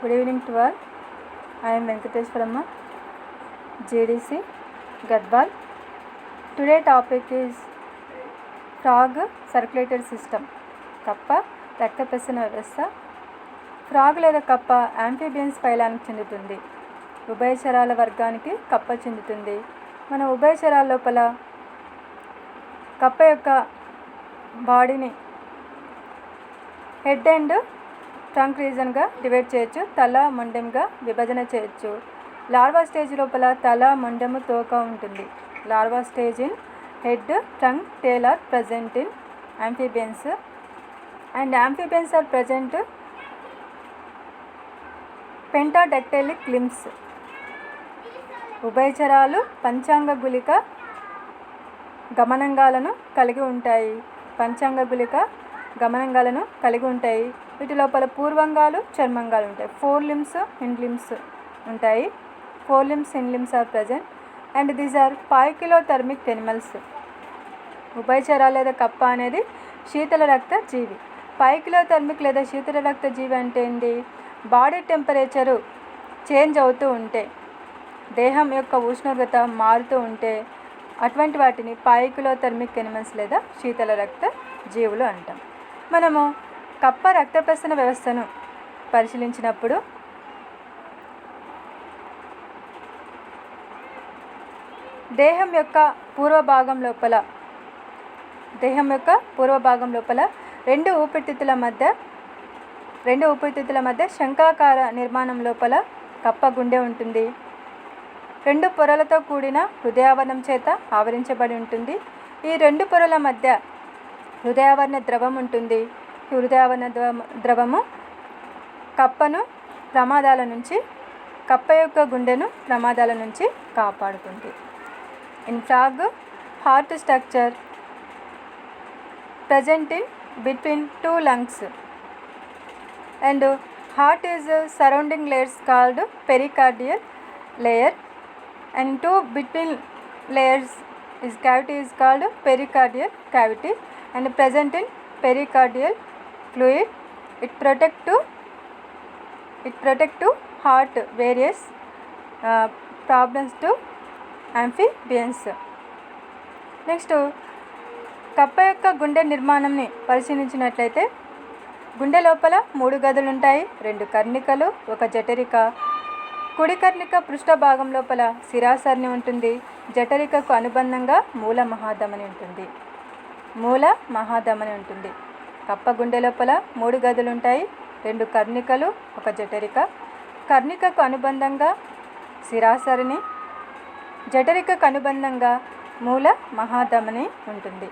Good evening to all. I am Venkateswaramma, GDC, Gadbal. Today topic is frog circulatory system. కప్ప రక్తప్రసరణ వ్యవస్థ. Frog లేదా కప్ప amphibians ఫైలానికి చెందుతుంది. ఉభయచరాల వర్గానికి కప్ప చెందుతుంది. మన ఉభయచరాల లోపల కప్ప యొక్క బాడీని హెడ్ అండ్ ట్రంక్ రీజన్గా డివైడ్ చేయొచ్చు. తల మొండెంగా విభజన చేయొచ్చు. లార్వా స్టేజ్ లోపల తల మొండెము తోక ఉంటుంది. Larva stage in head trunk tail are present in amphibians and amphibians are present pentadactylic limbs. ఉభయచరాలు పంచాంగ గుళిక గమనాంగాలను కలిగి ఉంటాయి. పంచాంగ గుళిక గమనాంగాలను కలిగి ఉంటాయి. వీటి లోపల పూర్వంగాలు చర్మంగాలు ఉంటాయి. 4 limbs hind limbs ఉంటాయి. 4 limbs hind limbs are present and these are paichilothermic animals. ఉభయచరాలు లేదా కప్ప అనేది శీతల రక్త జీవి. పైకిలోథర్మిక్ లేదా శీతల రక్త జీవి అంటే ఏంటి? బాడీ టెంపరేచరు చేంజ్ అవుతూ ఉంటే, దేహం యొక్క ఉష్ణోగ్రత మారుతూ ఉంటే అటువంటి వాటిని పైకిలోథర్మిక్ ఎనిమల్స్ లేదా శీతల రక్త జీవులు అంటాం. మనము కప్ప రక్త ప్రసరణ వ్యవస్థను పరిశీలించినప్పుడు దేహం యొక్క పూర్వ భాగం లోపల రెండు ఊపిరితిత్తుల మధ్య శంఖాకార నిర్మాణం లోపల కప్ప గుండె ఉంటుంది. 2 పొరలతో కూడిన హృదయావరణం చేత ఆవరించబడి ఉంటుంది. ఈ 2 పొరల మధ్య హృదయావరణ ద్రవం ఉంటుంది. ఈ హృదయావరణ ద్రవము కప్ప యొక్క గుండెను ప్రమాదాల నుంచి కాపాడుతుంది. In frog heart structure present in between 2 lungs and heart is surrounding layers called pericardial layer and 2 between layers is cavity is called pericardial cavity and present in pericardial fluid. It protect to heart various problems to amphibians. Next, కప్ప యొక్క గుండె నిర్మాణంని పరిశీలించినట్లయితే గుండె లోపల 3 గదులు ఉంటాయి. 2 కర్ణికలు, 1 జఠరిక. కుడి కర్ణిక పృష్ఠ భాగం లోపల శిరాసరణి ఉంటుంది. జఠరికకు అనుబంధంగా మూల మహాధమని ఉంటుంది. కప్ప గుండె లోపల 3 గదులు ఉంటాయి. 2 కర్ణికలు, 1 జఠరిక. కర్ణికకు అనుబంధంగా శిరాసరణి, జఠరికకు అనుబంధంగా మూల మహాధమని ఉంటుంది.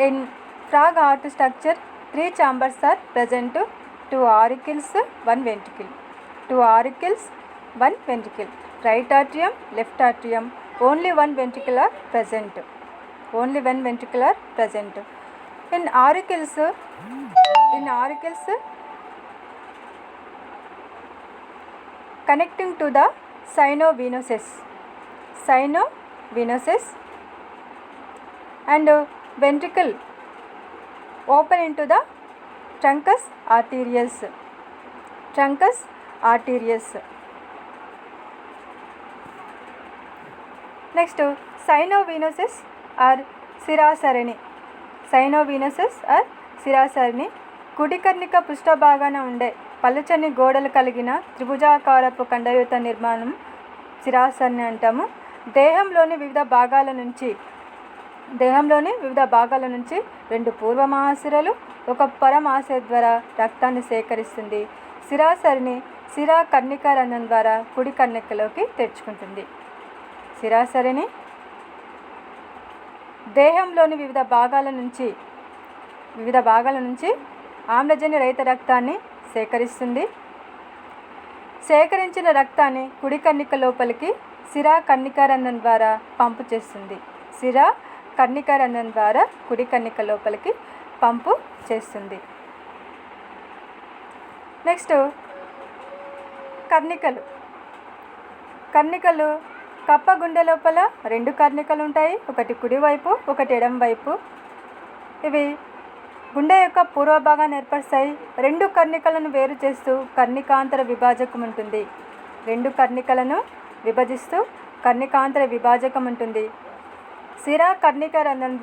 In frog heart structure, 3 chambers are present, 2 auricles, 1 ventricle. 2 auricles, 1 ventricle. Right atrium, left atrium. Only 1 ventricle are present. In auricles, connecting to the sinovenous and ventricle open into the truncus arterius. Next, sinovenous are శిరాసరణి. కుడి కర్ణిక పృష్ఠ భాగాన ఉండే పలుచని గోడలు కలిగిన త్రిభుజాకారపు కండయుత నిర్మాణం శిరాసరణి అంటాము. దేహంలోని వివిధ భాగాల నుంచి 2 పూర్వ మహాశిరలు, 1 పరమహాశయ ద్వారా రక్తాన్ని సేకరిస్తుంది. శిరాసరణి శిరా కర్ణికా రంధ్రం ద్వారా కుడి కర్ణికలోకి తెరుచుకుంటుంది. శిరాసరణి దేహంలోని వివిధ భాగాల నుంచి ఆమ్లజన్య రహిత రక్తాన్ని సేకరిస్తుంది. సేకరించిన రక్తాన్ని కుడి కర్ణిక లోపలికి శిరా కర్ణికా రంధ్రం ద్వారా పంపు చేస్తుంది. శిరా కర్ణికా రంధ్రం ద్వారా కుడి కర్ణిక లోపలికి పంపు చేస్తుంది. నెక్స్ట్, కర్ణికలు కప్ప గుండె లోపల 2 కర్ణికలు ఉంటాయి. ఒకటి కుడివైపు, ఒకటి ఎడమవైపు. ఇవి గుండె యొక్క పూర్వ భాగాన్ని ఏర్పరుస్తాయి. రెండు కర్ణికలను వేరు చేస్తూ కర్ణికాంతర విభాజకం ఉంటుంది. రెండు కర్ణికలను విభజిస్తూ కర్ణికాంతర విభాజకం ఉంటుంది. శిరా కర్ణిక రంధ్రం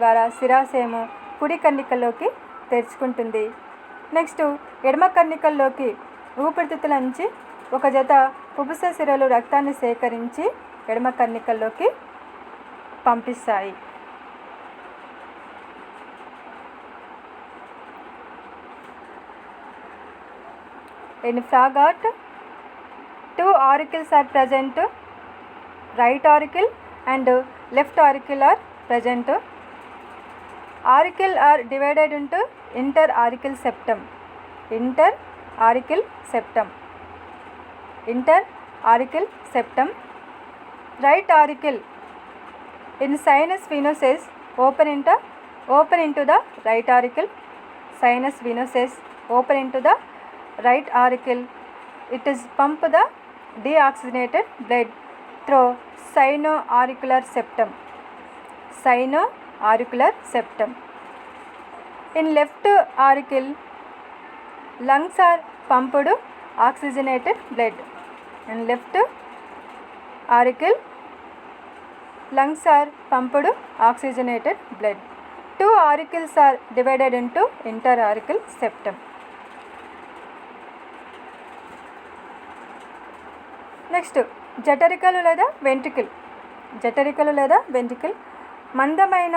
ద్వారా శిరాశయము కుడి కర్ణికల్లోకి తెరుచుకుంటుంది. నెక్స్ట్ ఎడమ కర్ణికల్లోకి ఊపిరితిత్తుల నుంచి ఒక జత పుబుస సిరలు రక్తాన్ని సేకరించి ఎడమ కర్ణికల్లోకి పంపిస్తాయి. In Fragment, 2 auricles are present. Right auricle and left auricle are present. Auricle are divided into interauricle septum. Interauricle septum. Right auricle in sinus venosus open into the right auricle. Sinus venosus open into the right auricle. It is pump the deoxygenated blood through sino-auricular septum. In left auricle, lungs are pumped oxygenated blood. In left auricle, lungs are pumped oxygenated blood. 2 auricles are divided into interauricle septum. Next జఠరికలు లేదా ventricle మందమైన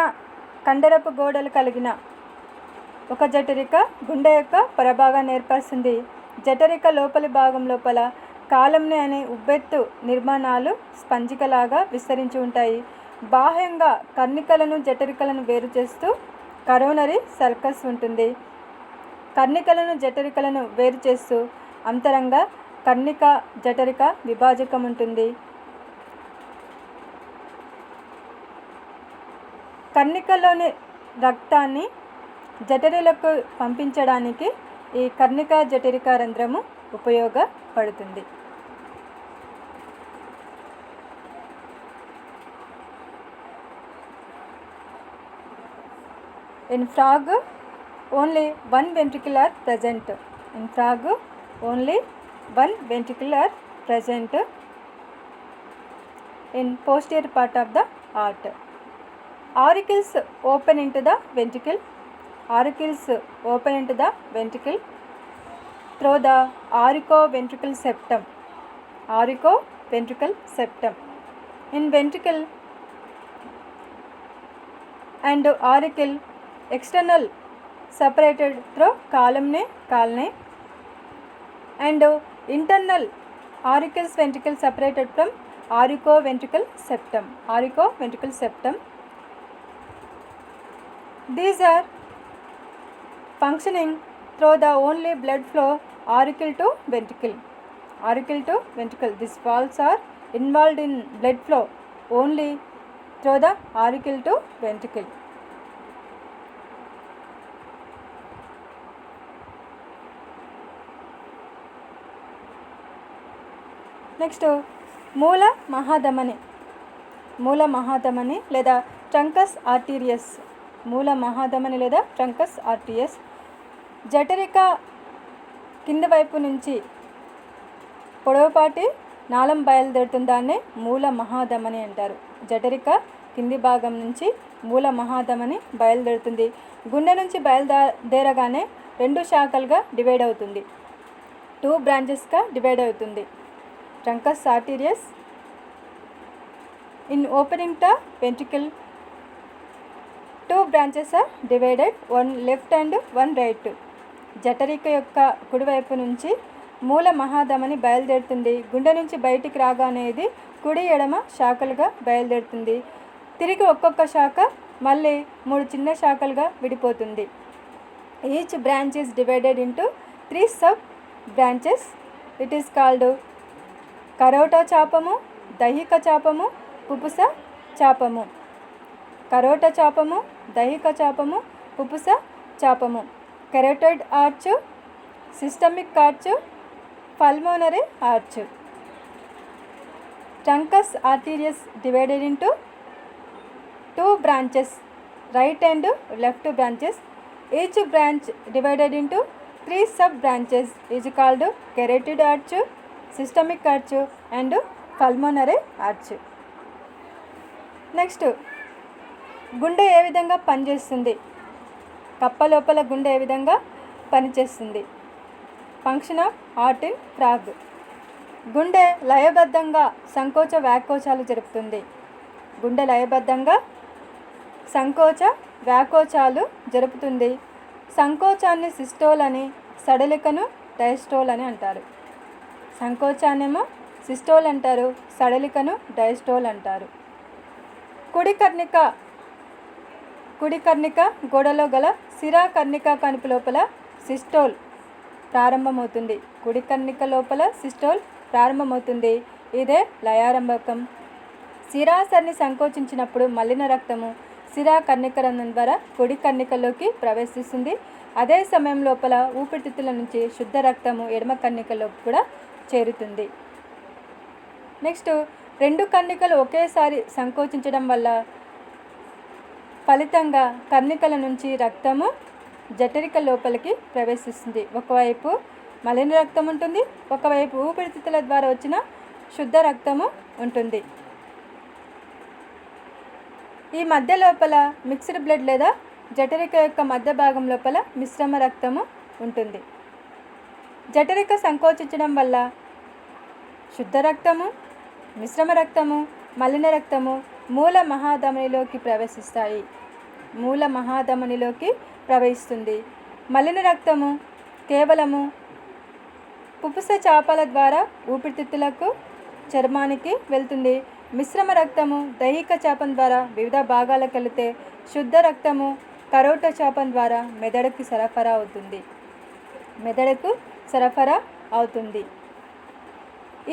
కండరపు గోడలు కలిగిన ఒక జఠరిక గుండె యొక్క పరభాగాన్ని ఏర్పరుస్తుంది. జఠరిక లోపలి భాగం లోపల కాలంని అనే ఉబ్బెత్తు నిర్మాణాలు స్పంజికలాగా విస్తరించి ఉంటాయి. బాహ్యంగా కర్ణికలను జఠరికలను వేరు చేస్తూ కరోనరీ సర్కస్ ఉంటుంది. కర్ణికలను జఠరికలను వేరు చేస్తూ అంతరంగ కర్ణిక జఠరిక విభాజకం ఉంటుంది. కర్ణికలోని రక్తాన్ని జఠరిలకు పంపించడానికి ఈ కర్ణిక జఠరిక రంధ్రము ఉపయోగపడుతుంది. In frog, only one ventricle are present. In frog, only one ventricle are present in posterior part of the heart. Auricles open into the ventricle. Auricles open into the ventricle through the auricoventricle septum. Auricoventricle septum. In ventricle and auricle external separated through columnae and internal auricles ventricle separated from auricoventricle septum. These are functioning through the only blood flow auricle to ventricle. These valves are involved in blood flow only through the auricle to ventricle. Next మూల మహాధమని లేదా ట్రంకస్ ఆర్టీరియస్. జఠరిక కింది వైపు నుంచి పొడవుపాటి నాళం బయలుదేరుతుంది. దాన్నే మూల మహాధమని అంటారు. జఠరిక కింది భాగం నుంచి మూల మహాధమని బయలుదేరుతుంది. గుండె నుంచి బయలుదేరగానే 2 శాఖలుగా డివైడ్ అవుతుంది. 2 బ్రాంచెస్గా డివైడ్ అవుతుంది. Truncus arterius in opening the ventricle, 2 branches are divided, one left and one right. జఠరిక యొక్క కుడివైపు నుంచి మూల మహాధమని బయలుదేరుతుంది. గుండె నుంచి బయటికి రాగానే ఇది కుడి ఎడమ శాఖలుగా బయలుదేరుతుంది. తిరిగి ఒక్కొక్క శాఖ మళ్ళీ 3 చిన్న శాఖలుగా విడిపోతుంది. Each branch is divided into 3 sub branches. It is called కరోట చాపము, దైహిక చాపము, పుపుస చాపము. కరోట చాపము, దైహిక చాపము, పుపుస చాపము. Carotid arch, systemic arch, pulmonary arch. Truncus arteriosus divided into 2 branches right and left branches. Each branch divided into 3 sub branches is called carotid arch, systemic arch and pulmonary arch. Next గుండె ఏ విధంగా పనిచేస్తుంది, కప్ప లోపల గుండె ఏ విధంగా పనిచేస్తుంది. Function of heart in frog. గుండె లయబద్ధంగా సంకోచ వ్యాకోచాలు జరుపుతుంది. గుండె లయబద్ధంగా సంకోచ వ్యాకోచాలు జరుపుతుంది. సంకోచాన్ని సిస్టోల్ అని, సడలికను డయస్టోల్ అని అంటారు. సంకోచాన్నేమో సిస్టోల్ అంటారు, సడలికను డయస్టోల్ అంటారు. కుడి కర్ణిక గోడలో గల శిరాకర్ణిక కణుపు లోపల సిస్టోల్ ప్రారంభమవుతుంది. కుడి కర్ణిక లోపల సిస్టోల్ ప్రారంభమవుతుంది. ఇదే లయారంభకం. శిరాసన్ని సంకోచించినప్పుడు మలిన రక్తము శిరాకర్ణిక రంధ్రం ద్వారా కుడి కర్ణికలోకి ప్రవేశిస్తుంది. అదే సమయం లోపల ఊపిరితిత్తుల నుంచి శుద్ధ రక్తము ఎడమ కర్ణికలోకి కూడా చేరుతుంది. నెక్స్ట్, 2 కర్ణికలు ఒకేసారి సంకోచించడం వల్ల ఫలితంగా కర్ణికల నుంచి రక్తము జఠరిక లోపలికి ప్రవేశిస్తుంది. ఒకవైపు మలిన రక్తం ఉంటుంది, ఒకవైపు ఊపిరితిత్తుల ద్వారా వచ్చిన శుద్ధ రక్తము ఉంటుంది. ఈ మధ్య లోపల మిక్స్డ్ బ్లడ్ లేదా జఠరిక యొక్క మధ్య భాగం లోపల మిశ్రమ రక్తము ఉంటుంది. జఠరిక సంకోచించడం వల్ల శుద్ధ రక్తము, మిశ్రమ రక్తము, మలిన రక్తము మూల మహాధమనిలోకి ప్రవేశిస్తాయి. మూల మహాధమనిలోకి ప్రవహిస్తుంది. మలిన రక్తము కేవలము పుపుస చాపల ద్వారా ఊపిరితిత్తులకు, చర్మానికి వెళ్తుంది. మిశ్రమ రక్తము దైహిక చాపం ద్వారా వివిధ భాగాలకు వెళితే శుద్ధ రక్తము కరోట చాపం ద్వారా మెదడుకు సరఫరా అవుతుంది.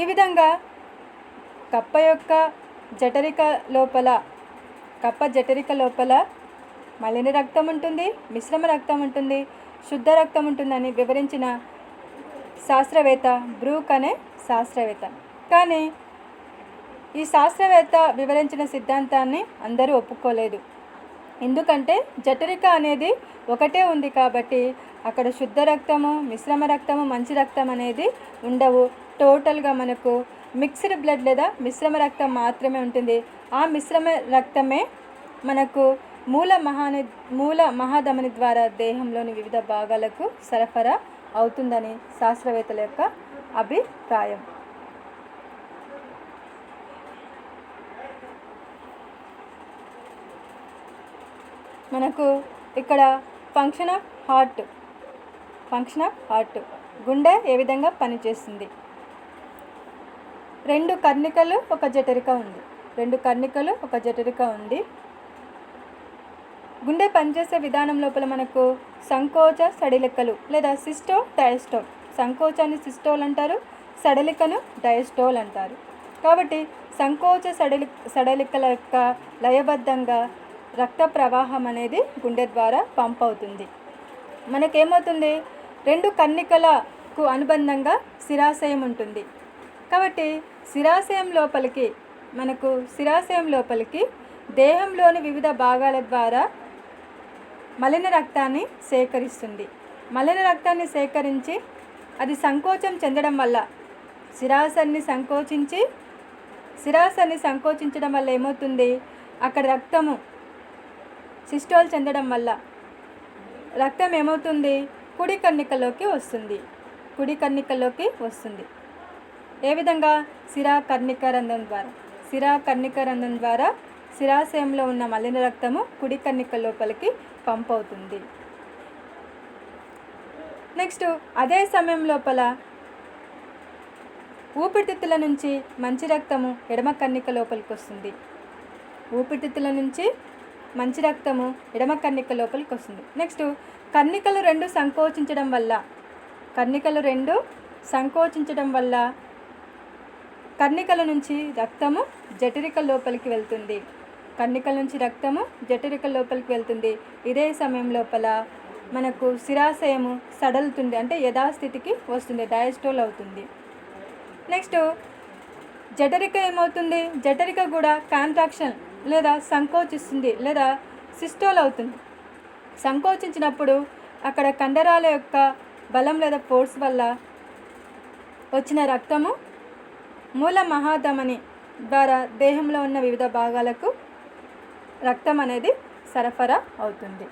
ఈ విధంగా కప్ప జఠరిక లోపల మలిన రక్తం ఉంటుంది, మిశ్రమ రక్తం ఉంటుంది, శుద్ధ రక్తం ఉంటుందని వివరించిన శాస్త్రవేత్త బ్రూక్ అనే శాస్త్రవేత్త. కానీ ఈ శాస్త్రవేత్త వివరించిన సిద్ధాంతాన్ని అందరూ ఒప్పుకోలేదు. ఎందుకంటే జఠరిక అనేది ఒకటే ఉంది కాబట్టి అక్కడ శుద్ధ రక్తము, మిశ్రమ రక్తము, మంచి రక్తం అనేది ఉండవు. టోటల్గా మనకు మిక్స్డ్ బ్లడ్ లేదా మిశ్రమ రక్తం మాత్రమే ఉంటుంది. ఆ మిశ్రమ రక్తమే మనకు మూల మహాధమని ద్వారా దేహంలోని వివిధ భాగాలకు సరఫరా అవుతుందని శాస్త్రవేత్తల యొక్క అభిప్రాయం. మనకు ఇక్కడ ఫంక్షన్ ఆఫ్ హార్ట్ గుండె ఏ విధంగా పనిచేస్తుంది. 2 కర్ణికలు ఒక జఠరిక ఉంది. గుండె పనిచేసే విధానం లోపల మనకు సంకోచ సడలికలు లేదా సిస్టో డయస్టోల్. సంకోచాన్ని సిస్టోల్ అంటారు, సడలికను డయస్టోల్ అంటారు. కాబట్టి సంకోచ సడలికల యొక్క లయబద్ధంగా రక్త ప్రవాహం అనేది గుండె ద్వారా పంప్ అవుతుంది. మనకేమవుతుంది, 2 కర్ణికలకు అనుబంధంగా శిరాశయం ఉంటుంది. కాబట్టి శిరాశయం లోపలికి దేహంలోని వివిధ భాగాల ద్వారా మలిన రక్తాన్ని సేకరిస్తుంది. మలిన రక్తాన్ని సేకరించి అది సంకోచం చెందడం వల్ల శిరాసన్ని సంకోచించడం వల్ల ఏమవుతుంది, అక్కడ రక్తము సిస్టోల్ చెందడం వల్ల రక్తం ఏమవుతుంది, కుడి కర్ణికలోకి వస్తుంది. ఏ విధంగా? శిరాకర్ణిక రంధ్రం ద్వారా శిరాశయంలో ఉన్న మలిన రక్తము కుడి కర్ణిక లోపలికి పంప్ అవుతుంది. నెక్స్ట్, అదే సమయం లోపల ఊపిరితిత్తుల నుంచి మంచి రక్తము ఎడమ కర్ణిక లోపలికి వస్తుంది. నెక్స్ట్, కర్ణికలు 2 సంకోచించడం వల్ల కర్ణికల నుంచి రక్తము జఠరిక లోపలికి వెళ్తుంది. ఇదే సమయం లోపల మనకు శిరాశయము సడలుతుంది, అంటే యథాస్థితికి వస్తుంది, డయాస్టోల్ అవుతుంది. నెక్స్ట్, జఠరిక ఏమవుతుంది, జఠరిక కూడా కాంట్రాక్షన్ లేదా సంకోచిస్తుంది లేదా సిస్టోల్ అవుతుంది. సంకోచించినప్పుడు అక్కడ కండరాల యొక్క బలం లేదా ఫోర్స్ వల్ల వచ్చిన రక్తము మూల మహాధమని ద్వారా దేహంలో ఉన్న వివిధ భాగాలకు రక్తం అనేది సరఫరా అవుతుంది.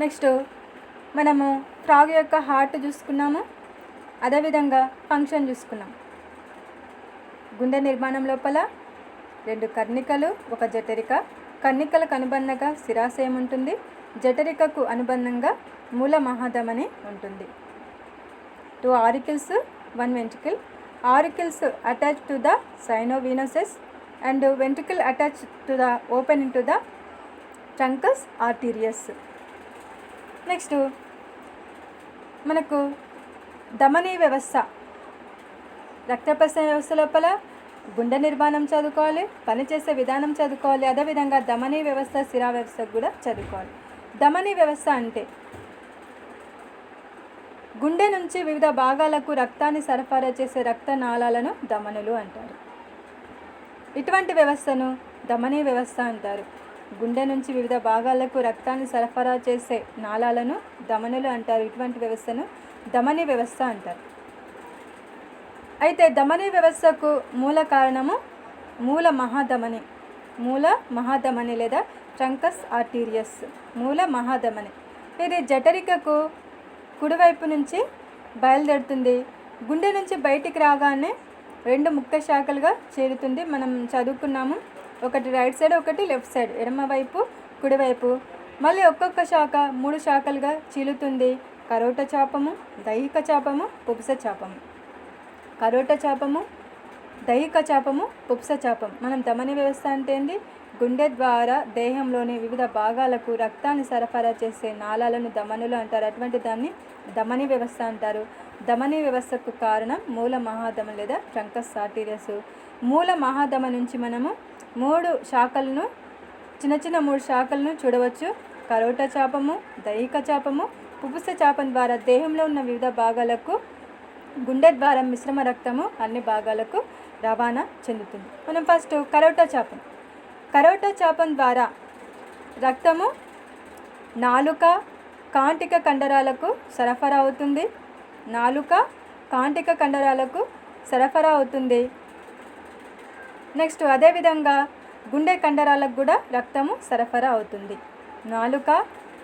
నెక్స్ట్ మనము ఫ్రాగ్ యొక్క హార్ట్ చూసుకున్నాము, అదేవిధంగా ఫంక్షన్ చూసుకున్నాం. గుండె నిర్మాణం లోపల 2 కర్ణికలు, 1 జఠరిక. కర్ణికలకు అనుబంధంగా శిరాశయం ఉంటుంది, జఠరికకు అనుబంధంగా మూల మహాధమని ఉంటుంది. 2 auricles, 1 ventricle. Auricles attached to the sinovenous and ventricle attached to the open into the truncus arterius. Next మనకు ధమనీ వ్యవస్థ, రక్త ప్రసరణ వ్యవస్థ లోపల గుండె నిర్మాణం చదువుకోవాలి, పనిచేసే విధానం చదువుకోవాలి, అదేవిధంగా ధమనీ వ్యవస్థ, శిరా వ్యవస్థ కూడా చదువుకోవాలి. ధమనీ వ్యవస్థ అంటే గుండె నుంచి వివిధ భాగాలకు రక్తాన్ని సరఫరా చేసే రక్తనాళాలను ధమనులు అంటారు. ఇటువంటి వ్యవస్థను ధమనీ వ్యవస్థ అంటారు. గుండె నుంచి వివిధ భాగాలకు రక్తాన్ని సరఫరా చేసే నాళాలను ధమనులు అంటారు. ఇటువంటి వ్యవస్థను ధమనీ వ్యవస్థ అంటారు. అయితే ధమనీ వ్యవస్థకు మూల కారణము మూల మహాధమని లేదా ట్రంకస్ ఆర్టీరియస్. మూల మహాధమని ఇది జఠరికకు కుడివైపు నుంచి బయలుదేరుతుంది. గుండె నుంచి బయటికి రాగానే 2 ముఖ్య శాఖలుగా చేరుతుంది. మనం చదువుకున్నాము, ఒకటి రైట్ సైడ్, ఒకటి లెఫ్ట్ సైడ్, ఎడమవైపు కుడివైపు. మళ్ళీ ఒక్కొక్క శాఖ 3 శాఖలుగా చీలుతుంది. కరోట చాపము, దైహిక చాపము, పుప్స చాపము. కరోట చాపము, దైహిక చాపము, పుప్స చాపం. మనం ధమనీ వ్యవస్థ అంటే ఏంది? గుండె ద్వారా దేహంలోని వివిధ భాగాలకు రక్తాన్ని సరఫరా చేసే నాళాలను ధమనులు అంటారు. అటువంటి దాన్ని ధమనీ వ్యవస్థ అంటారు. ధమనీ వ్యవస్థకు కారణం మూల మహాధమని లేదా ట్రంకస్ ఆర్టీరియస్. మూల మహాధమని నుంచి మనము 3 శాఖలను, చిన్న 3 శాఖలను చూడవచ్చు. కరోట చాపము, దైహిక చాపము, పుపుస చాపం ద్వారా దేహంలో ఉన్న వివిధ భాగాలకు గుండె ద్వారా మిశ్రమ రక్తము అన్ని భాగాలకు రవాణా చెందుతుంది. మనం ఫస్ట్ కరోట చాపం ద్వారా రక్తము నాలుక, కాంటిక కండరాలకు సరఫరా అవుతుంది. నెక్స్ట్ అదేవిధంగా గుండె కండరాలకు కూడా రక్తము సరఫరా అవుతుంది. నాలుక,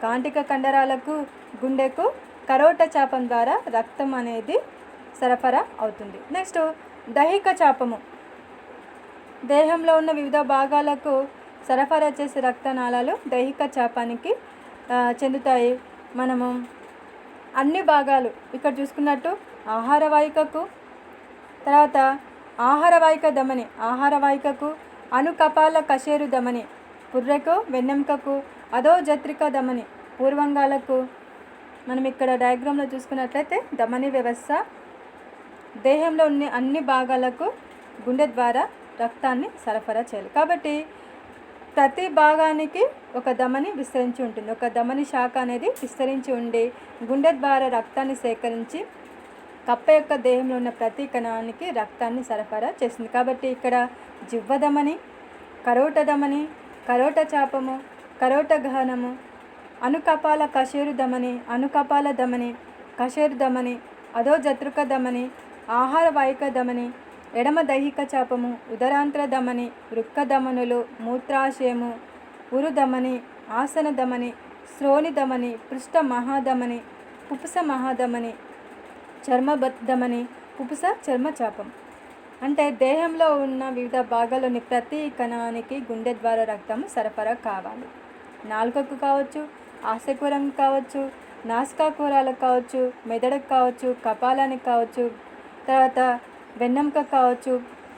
కాంటిక కండరాలకు, గుండెకు కరోట చాపం ద్వారా రక్తం అనేది సరఫరా అవుతుంది. నెక్స్ట్ దైహిక చాపము దేహంలో ఉన్న వివిధ భాగాలకు సరఫరా చేసే రక్తనాళాలు దైహిక చాపానికి చెందుతాయి. మనము అన్ని భాగాలు ఇక్కడ చూసుకున్నట్టు ఆహారవాహికకు, తర్వాత ఆహారవాహిక ధమని ఆహారవాహికకు, అనుకపాల కశేరు ధమని పుర్రెకు, వెన్నెముకకు, అదో జత్రిక ధమని పూర్వంగాలకు. మనం ఇక్కడ డయాగ్రామ్లో చూసుకున్నట్లయితే ధమనీ వ్యవస్థ దేహంలో ఉన్న అన్ని భాగాలకు గుండె ద్వారా రక్తాన్ని సరఫరా చేయాలి. కాబట్టి ప్రతి భాగానికి ఒక ధమని విస్తరించి ఉంటుంది. ఒక ధమని శాఖ అనేది విస్తరించి ఉండి గుండె ద్వారా రక్తాన్ని సేకరించి కప్ప యొక్క దేహంలో ఉన్న ప్రతి కణానికి రక్తాన్ని సరఫరా చేస్తుంది. కాబట్టి ఇక్కడ జిహ్వ ధమని, కరోట ధమని, కరోట చాపము, కరోట గహనము, అనుకపాల కశేరు ధమని, అనుకపాల ధమని, కశేరు ధమని, అదో జతృక ధమని, ఆహార వాహిక ధమని, ఎడమ దైహిక చాపము, ఉదరాంతర ధమని, వృక్క ధమనులు, మూత్రాశయము, ఉరు ధమని, ఆసన ధమని, శ్రోణి ధమని, పృష్ఠ మహాధమని, పుపుస మహాధమని, చర్మ ధమని, పుపుస చర్మ చాపం. అంటే దేహంలో ఉన్న వివిధ భాగాల్లోని ప్రతి కణానికి గుండె ద్వారా రక్తం సరఫరా కావాలి. నాలుకకు కావచ్చు, ఆశకూరంకు కావచ్చు, నాసికాకూరాలకు కావచ్చు, మెదడుకు కావచ్చు, కపాలానికి కావచ్చు, తర్వాత వెన్నెముక కావచ్చు,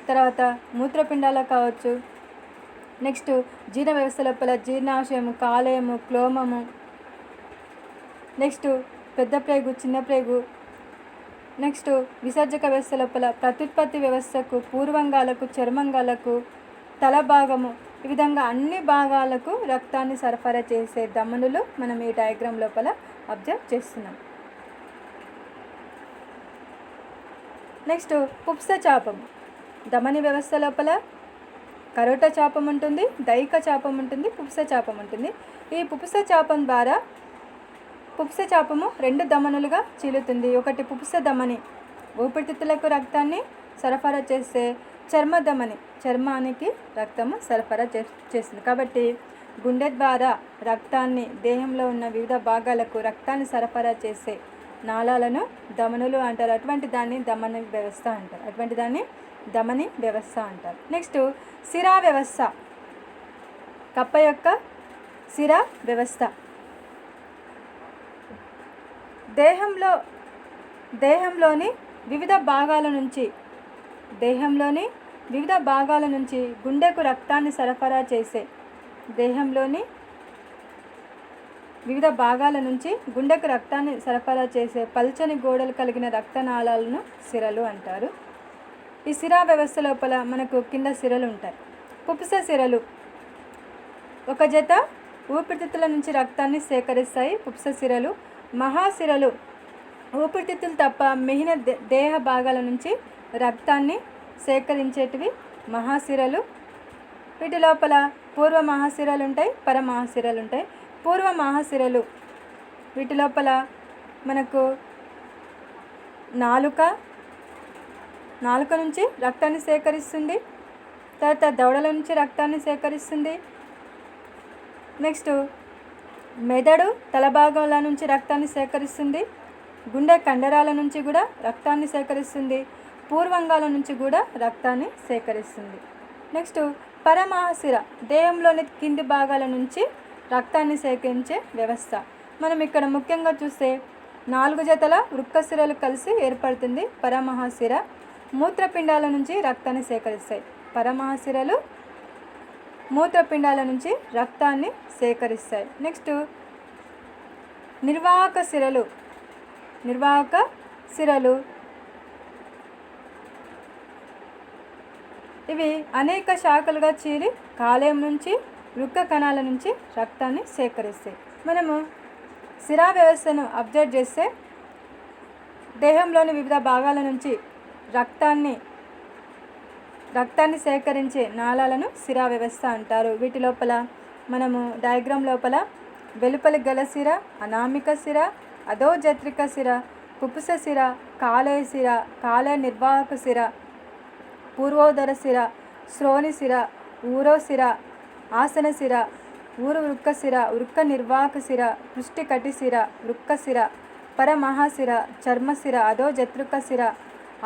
తర్వాత మూత్రపిండాలకు కావచ్చు. నెక్స్ట్ జీర్ణ వ్యవస్థ లోపల జీర్ణాశయము, కాలేయము, క్లోమము, నెక్స్ట్ పెద్ద ప్రేగు, చిన్న ప్రేగు, నెక్స్ట్ విసర్జక వ్యవస్థ లోపల ప్రత్యుత్పత్తి వ్యవస్థకు, పూర్వంగాలకు, చర్మంగాలకు, తల భాగము, ఈ విధంగా అన్ని భాగాలకు రక్తాన్ని సరఫరా చేసే ధమనులు మనం ఈ డయాగ్రామ్ లోపల అబ్జర్వ్ చేస్తున్నాం. నెక్స్ట్ పుప్స చాపం. ధమని వ్యవస్థ లోపల కరోట చాపం ఉంటుంది, దైహిక చాపం ఉంటుంది, పుప్స చాపం ఉంటుంది. ఈ పుప్స చాపం ద్వారా పుప్స చాపము 2 ధమనులుగా చీలుతుంది. ఒకటి పుప్స ధమని ఊపిరితిత్తులకు రక్తాన్ని సరఫరా చేస్తే, చర్మ ధమని చర్మానికి రక్తము సరఫరా చేస్తుంది. కాబట్టి గుండె ద్వారా రక్తాన్ని దేహంలో ఉన్న వివిధ భాగాలకు రక్తాన్ని సరఫరా చేసే నాళాలను ధమనులు అంటారు. అటువంటి దాన్ని ధమని వ్యవస్థ అంటారు. నెక్స్ట్ సిరా వ్యవస్థ. కప్ప యొక్క సిరా వ్యవస్థ. దేహంలోని వివిధ భాగాల నుంచి గుండెకు రక్తాన్ని సరఫరా చేసే పల్చని గోడలు కలిగిన రక్తనాళాలను సిరలు అంటారు. ఈ సిరా వ్యవస్థ లోపల మనకు కింద సిరలు ఉంటాయి. పుప్స సిరలు ఒక జత ఊపిరితిత్తుల నుంచి రక్తాన్ని సేకరిస్తాయి. పుప్స సిరలు. మహాసిరలు ఊపిరితిత్తులు తప్ప మిగిలిన దేహ భాగాల నుంచి రక్తాన్ని సేకరించేటివి మహాసిరలు. వీటి లోపల పూర్వ మహాసిరలు ఉంటాయి, పరమహాసిరలు ఉంటాయి. పూర్వ మహాసిరలు వీటి లోపల మనకు నాలుక నుంచి రక్తాన్ని సేకరిస్తుంది. తర్వాత దవడల నుంచి రక్తాన్ని సేకరిస్తుంది. నెక్స్ట్ మెదడు తల భాగాల నుంచి రక్తాన్ని సేకరిస్తుంది. గుండె కండరాల నుంచి కూడా రక్తాన్ని సేకరిస్తుంది. పూర్వంగాల నుంచి కూడా రక్తాన్ని సేకరిస్తుంది. నెక్స్ట్ పరమహాసిర దేహంలోని కింది భాగాల నుంచి రక్తాన్ని సేకరించే వ్యవస్థ. మనం ఇక్కడ ముఖ్యంగా చూస్తే 4 జతల వృక్కసిరలు కలిసి ఏర్పడుతుంది పరమహాసిర. మూత్రపిండాల నుంచి రక్తాన్ని సేకరిస్తాయి. పరమహాసిరలు మూత్రపిండాల నుంచి రక్తాన్ని సేకరిస్తాయి. నెక్స్ట్ నిర్వాహక సిరలు. ఇవి అనేక శాఖలుగా చీలి కాలేయం నుంచి వృక్క కణాల నుంచి రక్తాన్ని సేకరిస్తాయి. మనము సిరా వ్యవస్థను అబ్జర్వ్ చేస్తే దేహంలోని వివిధ భాగాల నుంచి రక్తాన్ని సేకరించే నాళాలను సిరా వ్యవస్థ అంటారు. వీటి లోపల మనము డయాగ్రామ్ లోపల వెలుపలి గల సిర, అనామిక సిర, అధోజత్రిక సిర, పుప్స సిర, కాలేయ సిర, కాలేయ నిర్వాహక సిర, పూర్వోదర సిర, శ్రోణి సిర, ఊరో సిర, ఆసన సిర, ఊరు వృక్క సిర, వృక్క నిర్వాహక సిర, పృష్టి కటి సిర, వృక్క సిర, పరమహాసిర, చర్మశిర, అధోజత్రిక సిర,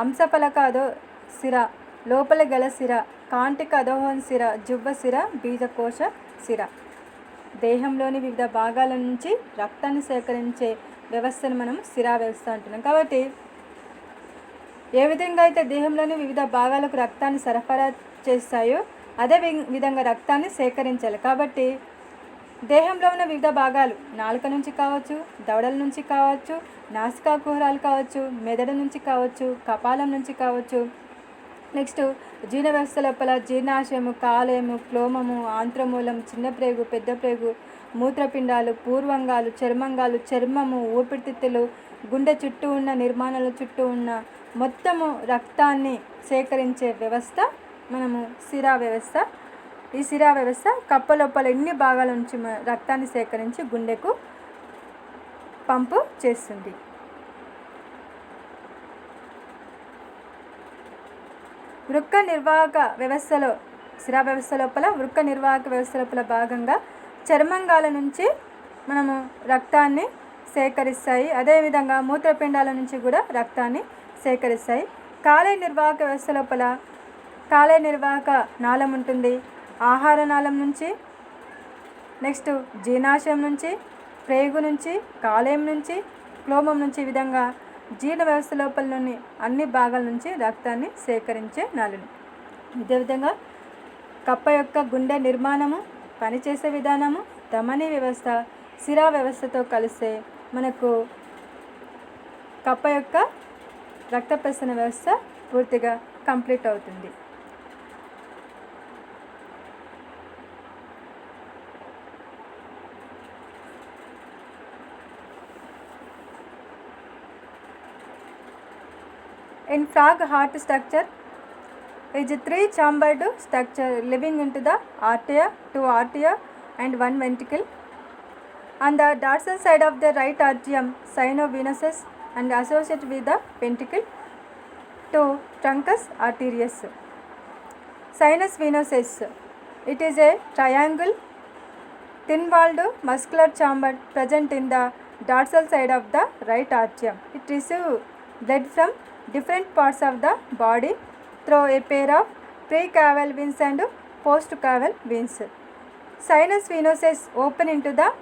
అంశఫలక అధో సిర, లోపల గల సిర, కాంటిక అధోహన్ సిర, జువ్వ సిర, బీజకోశ సిర. దేహంలోని వివిధ భాగాల నుంచి రక్తాన్ని సేకరించే వ్యవస్థను మనం సిరా వ్యవస్థ అంటున్నాం. కాబట్టి ఏ విధంగా అయితే దేహంలోని వివిధ భాగాలకు రక్తాన్ని సరఫరా చేస్తాయో అదే విధంగా రక్తాన్ని సేకరించాలి. కాబట్టి దేహంలో ఉన్న వివిధ భాగాలు నాలుక నుంచి కావచ్చు, దవడల నుంచి కావచ్చు, నాసికా కుహరాలు కావచ్చు, మెదడు నుంచి కావచ్చు, కపాలం నుంచి కావచ్చు. నెక్స్ట్ జీర్ణ వ్యవస్థ లోపల జీర్ణాశయము, కాలేయము, క్లోమము, ఆంత్రమూలం, చిన్న ప్రేగు, పెద్ద ప్రేగు, మూత్రపిండాలు, పూర్వంగాలు, చర్మంగాలు, చర్మము, ఊపిరితిత్తులు, గుండె చుట్టూ ఉన్న నిర్మాణాల చుట్టూ ఉన్న మొత్తము రక్తాన్ని సేకరించే వ్యవస్థ మనము సిరా వ్యవస్థ. ఈ సిరా వ్యవస్థ కప్ప లోపల ఎన్ని భాగాల నుంచి రక్తాన్ని సేకరించి గుండెకు పంపు చేస్తుంది. వృక్క నిర్వాహక వ్యవస్థలో సిరా వ్యవస్థ లోపల వృక్క నిర్వాహక వ్యవస్థ లోపల భాగంగా చర్మంగాల నుంచి మనము రక్తాన్ని సేకరిస్తాయి. అదేవిధంగా మూత్రపిండాల నుంచి కూడా రక్తాన్ని సేకరిస్తాయి. కాలేయ నిర్వాహక వ్యవస్థ లోపల కాలేయ నిర్వాహక నాళం ఉంటుంది. ఆహార నాళం నుంచి, నెక్స్ట్ జీర్ణాశయం నుంచి, ప్రేగు నుంచి, కాలేయం నుంచి, క్లోమం నుంచి, ఈ విధంగా జీర్ణ వ్యవస్థ లోపలలోని అన్ని భాగాల నుంచి రక్తాన్ని సేకరించే నాళులు. ఇదే విధంగా కప్ప యొక్క గుండె నిర్మాణము, పనిచేసే విధానము, ధమని వ్యవస్థ సిరా వ్యవస్థతో కలిస్తే మనకు కప్ప యొక్క రక్త ప్రసరణ వ్యవస్థ పూర్తిగా కంప్లీట్ అవుతుంది. In frog heart structure is a three-chambered structure living into the arteria, two arteria and one ventricle. On the dorsal side of the right atrium, sinovenous and associated with the ventricle, two truncus arterius. Sinus venosus, it is a triangle thin-walled muscular chamber present in the dorsal side of the right atrium. It receives blood from different parts of the body through a pair of precaval veins and postcaval veins. Sinus venosus open into the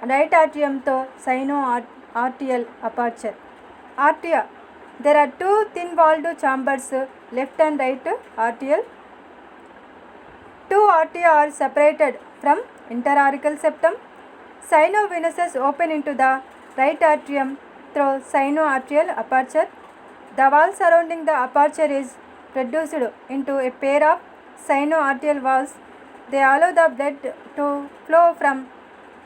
right atrium to sinoarterial aperture. Arteria, there are two thin-walled chambers, left and right arterial. Two arteria are separated from interauricular septum. Sinovenous open into the right atrium through sinoarterial aperture. The wall surrounding the aperture is reduced into a pair of sinoarterial walls. They allow the blood to flow from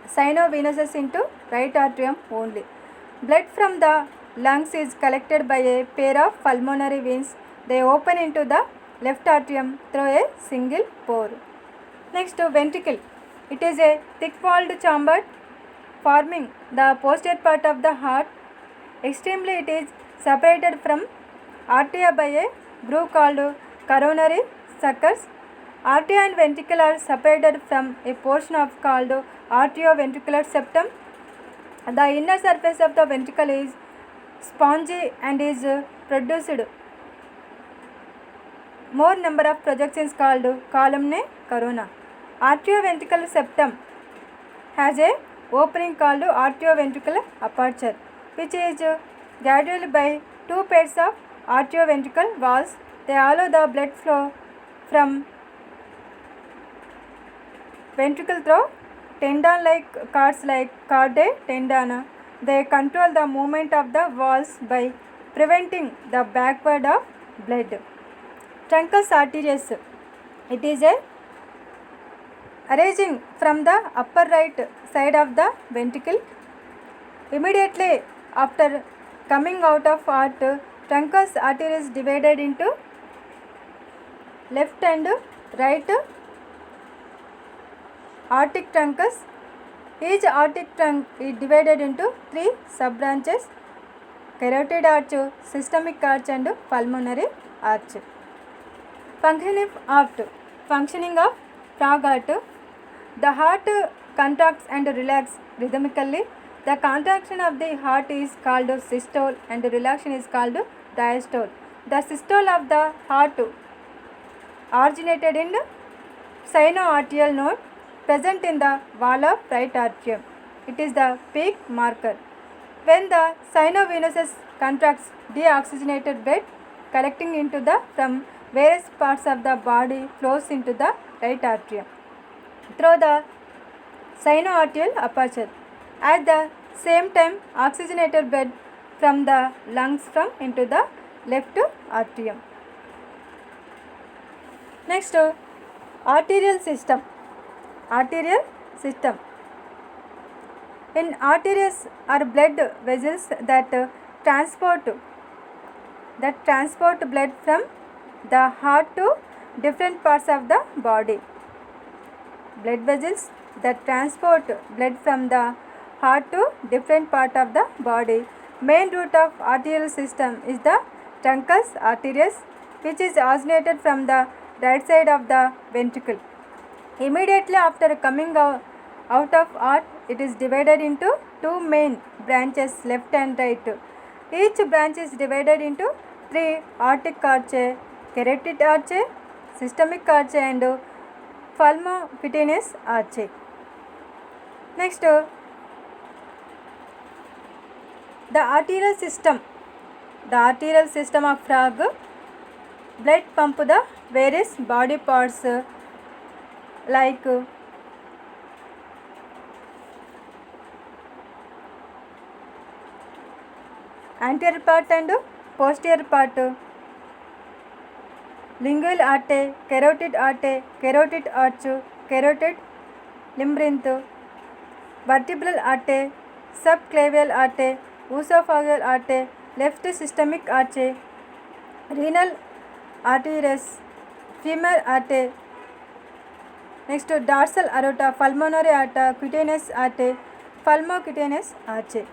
sinovenous into right atrium only. Blood from the lungs is collected by a pair of pulmonary veins. They open into the left atrium through a single pore. Next, ventricle. It is a thick-walled chamber forming the posterior part of the heart. Extremely, it is separated from arteria by a groove called coronary suckers. Arteria and ventricle are separated from a portion of called arterioventricular septum. The inner surface of the ventricle is spongy and is produced more number of projections called columnae corona. Arterioventricular septum has a opening called arterioventricular aperture, which is guarded by two pairs of arterioventricular walls. They allow the blood flow from ventricle through tendon-like cords like cardae tendina. They control the movement of the walls by preventing the backward of blood. Truncus arterius, it is a arising from the upper right side of the ventricle. Immediately after coming out of heart, truncus arterius divided into left and right aortic truncus. Each aortic trunk is divided into three sub-branches: carotid arch, systemic arch and pulmonary arch. Functioning of frog heart. The heart contracts and relaxes rhythmically. The contraction of the heart is called systole and relaxation is called diastole. The systole of the heart originated in sinoarterial node present in the wall of right atrium. It is the peak marker. When the sinovenous contracts, deoxygenated blood collecting into the from various parts of the body flows into the right atrium through the sinoarterial aperture. At the same time, oxygenated blood from the lungs from into the left atrium. Next, arterial system. Arterial system. In arteries are blood vessels that transport blood from the heart to different parts of the body. Blood vessels that transport blood from the heart to different part of the body. Main route of arterial system is the truncus arterius, which is originated from the right side of the ventricle. Immediately after coming out of heart, it is divided into two main branches, left and right. Each branch is divided into three aortic arch, carotid arch, systemic arch and pulmonary arch. Next, the arterial system. The arterial system of frog blood pump the various body parts like anterior part and posterior part, lingual artery, carotid arch, carotid labyrinth, vertebral artery, subclavian artery, esophageal artery, left systemic arch, renal arteries, femur artery. Next, dorsal aorta, pulmonary aorta, cutaneous artery, pulmocutaneous artery.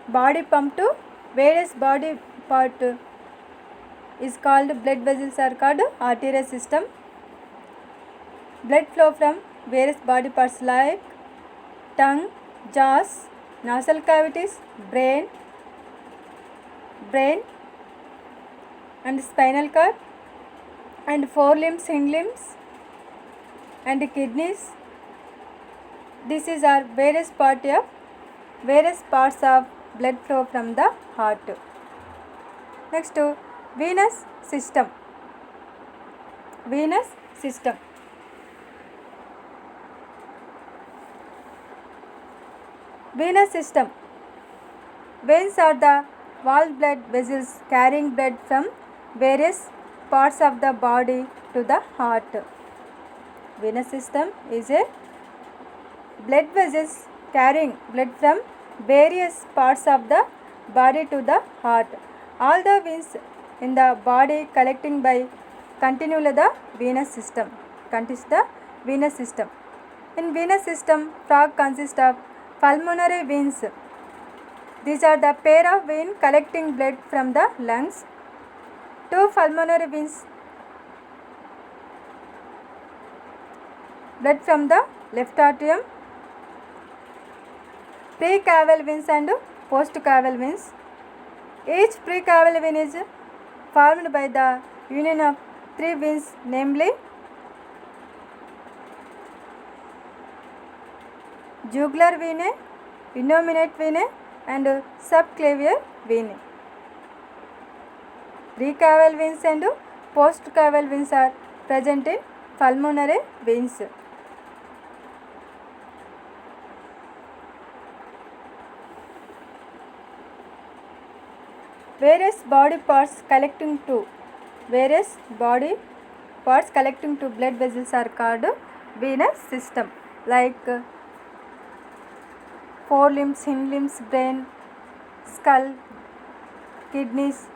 Body pump to various body part is called blood vessels are called arterial system. Blood flow from various body parts like tongue, jaws, nasal cavities, brain and spinal cord and forelimbs, hindlimbs and kidneys. This is our various parts of blood flow from the heart. Next, venous system. Venous system. Venous system. Veins are the wall blood vessels carrying blood from various parts of the body to the heart. Venous system is a blood vessels carrying blood from various parts of the body to the heart. All the veins in the body collecting by continue the venous system. In venous system, frog consists of pulmonary veins. These are the pair of veins collecting blood from the lungs. 2 pulmonary veins blood from the left atrium. Precaval veins and postcaval veins. Each precaval vein is formed by the union of 3 veins, namely jugular vein, innominate vein and subclavian vein. Precaval veins and postcaval veins are present in pulmonary veins. Various body parts collecting to blood vessels are called venous system, like forelimbs, hindlimbs, brain, skull, kidneys,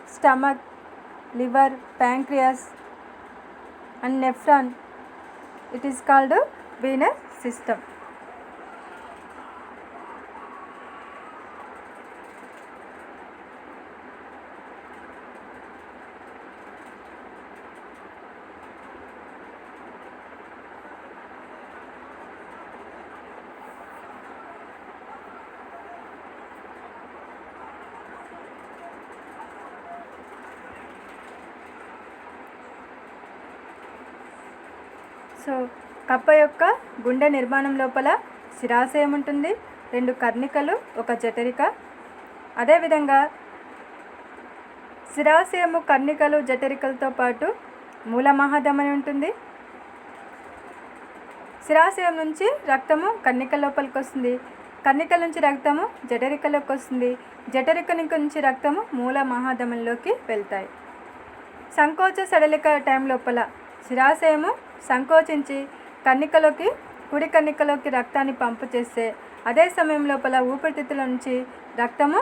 stomach, liver, pancreas and nephron. It is called venous system. So కప్ప యొక్క గుండె నిర్మాణం లోపల శిరాశయం ఉంటుంది, 2 కర్ణికలు, 1 జఠరిక. అదేవిధంగా శిరాశయము, కర్ణికలు, జఠరికలతో పాటు మూల మహాధమని ఉంటుంది. శిరాశయం నుంచి రక్తము కర్ణికల లోపలికి వస్తుంది, కర్ణికల నుంచి రక్తము జఠరికలోకి వస్తుంది, జఠరిక నుంచి రక్తము మూల మహాధమనిలోకి వెళ్తాయి. సంకోచ సడలిక టైం లోపల శిరాశయము సంకోచించి కుడి కర్ణికలోకి రక్తాన్ని పంపు చేస్తే, అదే సమయం లోపల ఊపిరితిత్తుల నుంచి రక్తము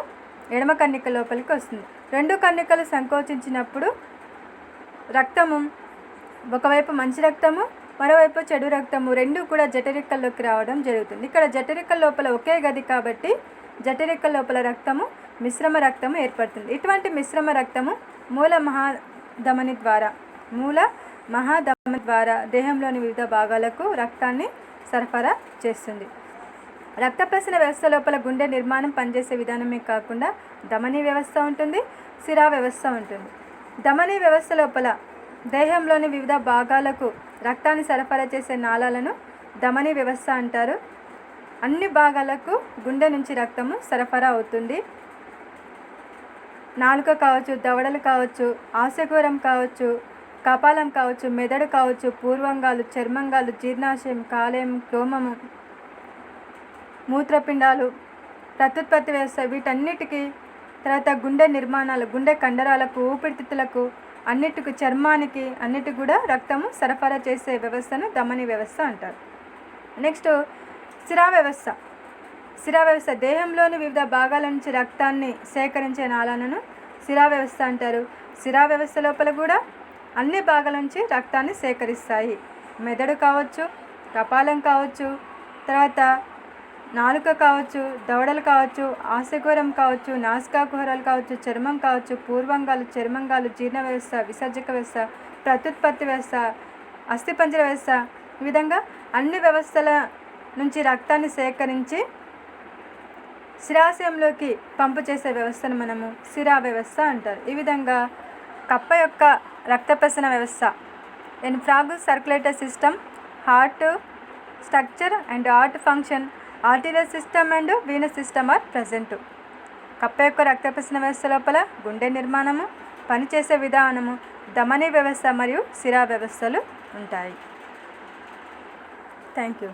ఎడమ కర్ణిక లోపలికి వస్తుంది. 2 కర్ణికలు సంకోచించినప్పుడు రక్తము ఒకవైపు మంచి రక్తము, మరోవైపు చెడు రక్తము 2 కూడా జఠరికల్లోకి రావడం జరుగుతుంది. ఇక్కడ జఠరికల లోపల ఒకే గది కాబట్టి జఠరికల లోపల రక్తము మిశ్రమ రక్తము ఏర్పడుతుంది. ఇటువంటి మిశ్రమ రక్తము మూల మహాధమని ద్వారా దేహంలోని వివిధ భాగాలకు రక్తాన్ని సరఫరా చేస్తుంది. రక్త ప్రసరణ వ్యవస్థ లోపల గుండె నిర్మాణం పనిచేసే విధానమే కాకుండా ధమనీ వ్యవస్థ ఉంటుంది, సిరా వ్యవస్థ ఉంటుంది. ధమనీ వ్యవస్థ లోపల దేహంలోని వివిధ భాగాలకు రక్తాన్ని సరఫరా చేసే నాళాలను ధమనీ వ్యవస్థ అంటారు. అన్ని భాగాలకు గుండె నుంచి రక్తము సరఫరా అవుతుంది. నాలుక కావచ్చు, దవడలు కావచ్చు, ఆశకూరం కావచ్చు, కపాలం కావచ్చు, మెదడు కావచ్చు, పూర్వంగాలు, చర్మంగాలు, జీర్ణాశయం, కాలేయం, క్లోమము, మూత్రపిండాలు, ప్రత్యుత్పత్తి వ్యవస్థ, వీటన్నిటికీ తర్వాత గుండె నిర్మాణాలు, గుండె కండరాలకు, ఊపిరితిత్తులకు, అన్నిటికి, చర్మానికి, అన్నిటికి కూడా రక్తము సరఫరా చేసే వ్యవస్థను ధమనీ వ్యవస్థ అంటారు. నెక్స్ట్ సిరా వ్యవస్థ దేహంలోని వివిధ భాగాల నుంచి రక్తాన్ని సేకరించే నాళాలను శిరా వ్యవస్థ అంటారు. శిరా వ్యవస్థ లోపల కూడా అన్ని భాగాల నుంచి రక్తాన్ని సేకరిస్తాయి. మెదడు కావచ్చు, కపాలం కావచ్చు, తర్వాత నాలుక కావచ్చు, దవడలు కావచ్చు, ఆశగోరం కావచ్చు, నాసికా కుహరాలు కావచ్చు, చర్మం కావచ్చు, పూర్వంగాలు, చర్మంగాలు, జీర్ణ వ్యవస్థ, విసర్జక వ్యవస్థ, ప్రత్యుత్పత్తి వ్యవస్థ, అస్థిపంజర వ్యవస్థ, ఈ విధంగా అన్ని వ్యవస్థల నుంచి రక్తాన్ని సేకరించి శిరాశయంలోకి పంపు చేసే వ్యవస్థను మనము శిరా వ్యవస్థ అంటారు. ఈ విధంగా కప్ప యొక్క రక్త ప్రసరణ వ్యవస్థ in frog circulatory system, heart structure and heart function, arterial system and venous system are present. కప్ప యొక్క రక్త ప్రసరణ వ్యవస్థ లోపల గుండె నిర్మాణము, పనిచేసే విధానము, ధమనీ వ్యవస్థ మరియు శిరా వ్యవస్థలు ఉంటాయి. Thank you.